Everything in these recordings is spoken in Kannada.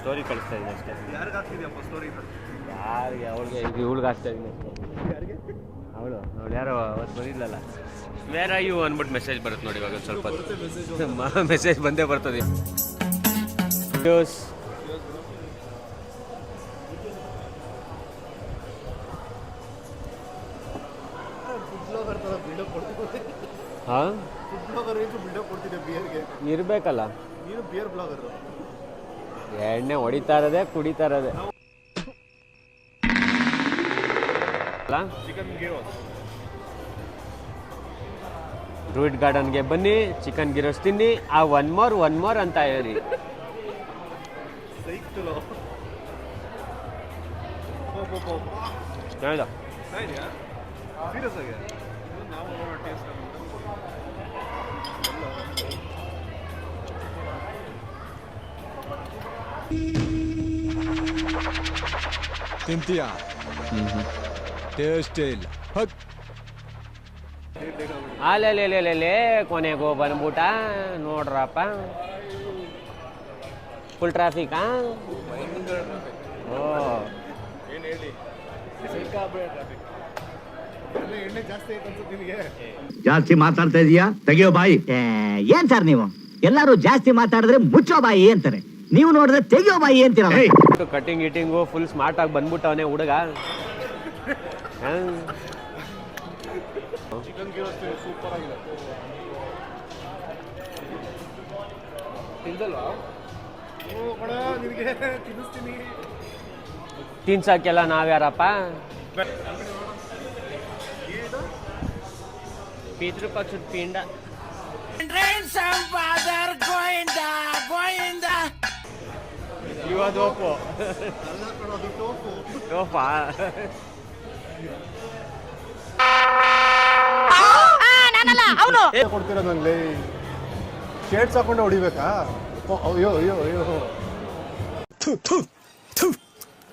ಸ್ಟೋರಿ ಕಳಿಸ್ತಾ ಇದ್ದೀನಿ ಅಷ್ಟೇ. ಯಾರಿಗೆ ಹಾಕ್ತಿದ್ಯಪ್ಪ ಸ್ಟೋರಿ? ಯಾರಿಗೆ? ಅವಳಿಗೆ ಇವಳಿಗೆ ಹಾಕ್ತಾ ಇದ್ದೀನಿ ಅಷ್ಟೇ. ಯಾರಿಗೆ? ಅವಳು ಯಾರೋ ಅವತ್ತು ಬಂದಿಲ್ಲಲ್ಲ, ವೇರ್ ಆರ್ ಯು ಅಂದ್ಬಿಟ್ಟು ಮೆಸೇಜ್ ಬರುತ್ತೆ ನೋಡಿ. ಇವಾಗ ಸ್ವಲ್ಪ ಮೆಸೇಜ್ ಬಂದೇ ಬರ್ತದೆ. ಹಾಂ, ಇರಬೇಕಲ್ಲ. ನೀನು ಬಿಯರ್ ಬ್ಲಾಗರ್. ಎಣ್ಣೆ ಹೊಡಿತಾ ಇರೋದೆ, ಕುಡಿತಾ ಇರೋದೆ. ಚಿಕನ್ ಗಿರೋಸ್ ರೂಟ್ ಗಾರ್ಡನ್ಗೆ ಬನ್ನಿ, ಚಿಕನ್ ಗಿರೋಸ್ ತಿನ್ನಿ. ಆ ಒನ್ ಮೋರ್ ಅಂತ ಹೇಳಿ ಸೈಕ್ತಲೋ ಹೇಳ್ದ. ಸೀರಿಯಸ್ ಆಗಿ ನಾವು ಟೇಸ್ಟ್ ತಿಂತೀಯಾ? ಟೇಸ್ಟ್ ಇಲ್ಲ. ಅಲ್ಲೇ ಕೊನೆಗೋ ಬಂದ್ಬಿಟ್ಟ ನೋಡ್ರಪ್ಪ. ಫುಲ್ ಟ್ರಾಫಿಕಾ? ಓ, ಏನು ಹೇಳಿ, ಟ್ರಾಫಿಕ್. ಎಣ್ಣೆ ಜಾಸ್ತಿ ಆಯ್ತು ಅನ್ಸುತ್ತೆ ನಿಮಗೆ. ಜಾಸ್ತಿ ಮಾತಾಡ್ತಾ ಇದೀಯಾ? ತೆಗಿಯೋ ಬಾಯಿ. ಏನ್ ಸರ್ ನೀವು ಎಲ್ಲಾರು ಜಾಸ್ತಿ ಮಾತಾಡಿದ್ರೆ ಮುಚ್ಚೋ ಬಾಯಿ ಅಂತಾರೆ, ನೀವು ನೋಡಿದ್ರೆ ತೆಗಿಯೋ ಬಾಯಿ ಅಂತೀರ. ಕಟಿಂಗ್ ಗಿಟಿಂಗು ಫುಲ್ ಸ್ಮಾರ್ಟ್ ಆಗಿ ಬಂದ್ಬಿಟ್ಟವನೇ ಹುಡುಗ. ಚಿಕನ್ ಗಿರೋಸ್ ಸೂಪರ್ ಆಗಿದೆ. ತಿಂದಲ್ವಾ? ಓ ಕಣ, ನಿನಗೆ ತಿನ್ನಿಸ್ತೀನಿ. ತಿನ್ಸಕ್ಕೆಲ್ಲ ನಾವ್ಯಾರಪ್ಪ? ಪಿತೃಪಕ್ಷದ ಪಿಂಡ. ಇವದೋಪು ಟೋಪಾ. ಕೊಡ್ತೀರ ನಂಗೆ ಶೇಡ್ಸ್ ಹಾಕೊಂಡು ಹೊಡಿಬೇಕಾ? ಅಯ್ಯೋ ಅಯ್ಯೋ ಅಯ್ಯೋ,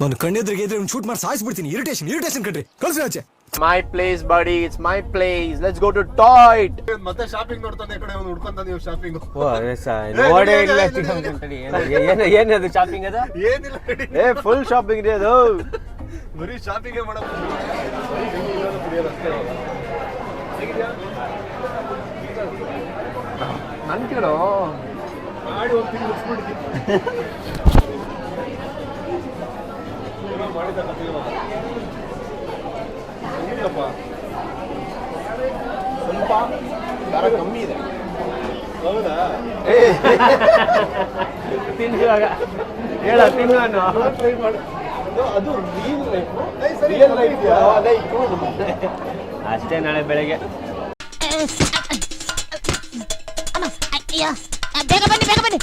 ನಾನು ಕಣ್ಣೆದ್ರಿಗೆ ಇದ್ರೆ ಶೂಟ್ ಮಾಡಿ ಸಾಯಿಸ್ಬಿಡ್ತೀನಿ. ಇರಿಟೇಷನ್ ಕಣ್ರಿ, ಕಳ್ಸಿ ಆಚೆ. My place, buddy. It's my place. Let's go to Toit. ಮತ್ತೆ ಶಾಪಿಂಗ್ ನೋಡ್ತಾನೆ, ಈ ಕಡೆ ಒಂದು ಹುಡ್ಕೊಂತ ನೀವು ಶಾಪಿಂಗ್. ನೋಡೇ ಇಲ್ಲ. ಏನದು ಶಾಪಿಂಗ್? ಅದು ಏನಿಲ್ಲ, ಫುಲ್ ಶಾಪಿಂಗ್ ರೀ ಅದು. ಬರೀ ಶಾಪಿಂಗ್ ಮಾಡಕ್ ನನ್ ಕೇಳೋ ಮಾಡಿ ಒಂದು ತಿಂಗಳು ಮುಗಿಸ್ಬಿಡ್ತೀನಿ. ಮಾಡಿದ ಇಲ್ಲಪ್ಪ, ಸ್ವಲ್ಪ ಖಾರ ಕಮ್ಮಿ ಇದೆ. ಹೌದಾ? ತಿನ್ನುವಾಗ ಹೇಳ, ತಿನ್ನು ಟ್ರೈ ಮಾಡಿ. ಅದು ರಿಯಲ್ ಲೈಫ್ ಅಷ್ಟೇ. ನಾಳೆ ಬೆಳಗ್ಗೆ ಬೇಗ ಬನ್ನಿ.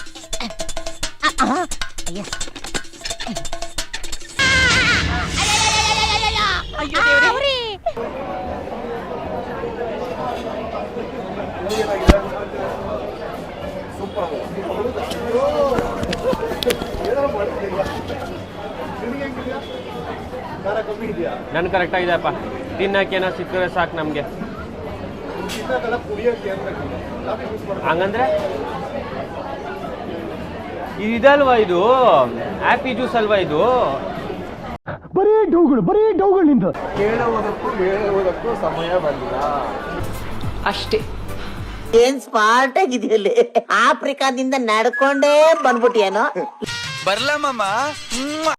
ಸೂಪರ್. ಖಾರ ಕಮ್ಮಿ ಇದೆಯಾ? ನನ್ ಕರೆಕ್ಟ್ ಆಗಿದೆಯಪ್ಪ. ತಿನ್ನಕ್ಕೇನೋ ಸಿಕ್ಕರೆ ಸಾಕು ನಮ್ಗೆ. ಹಂಗಂದ್ರೆ ಇದಲ್ವಾ? ಇದು ಆಪಿ ಜ್ಯೂಸ್ ಅಲ್ವಾ ಇದು? ಬರೀ ಡೌಗಳು ನಿಂದು. ಹೇಳುವುದಕ್ಕೂ ಸಮಯ ಬಂದಿಲ್ಲ ಅಷ್ಟೇ. ಏನ್ ಸ್ಮಾರ್ಟ್ ಆಗಿದೆಯಲ್ಲಿ, ಆಫ್ರಿಕಾದಿಂದ ನಡ್ಕೊಂಡೇ ಬಂದ್ಬಿಟ್ಟಿಯೇನೋ. ಬರ್ಲಮ್ಮ.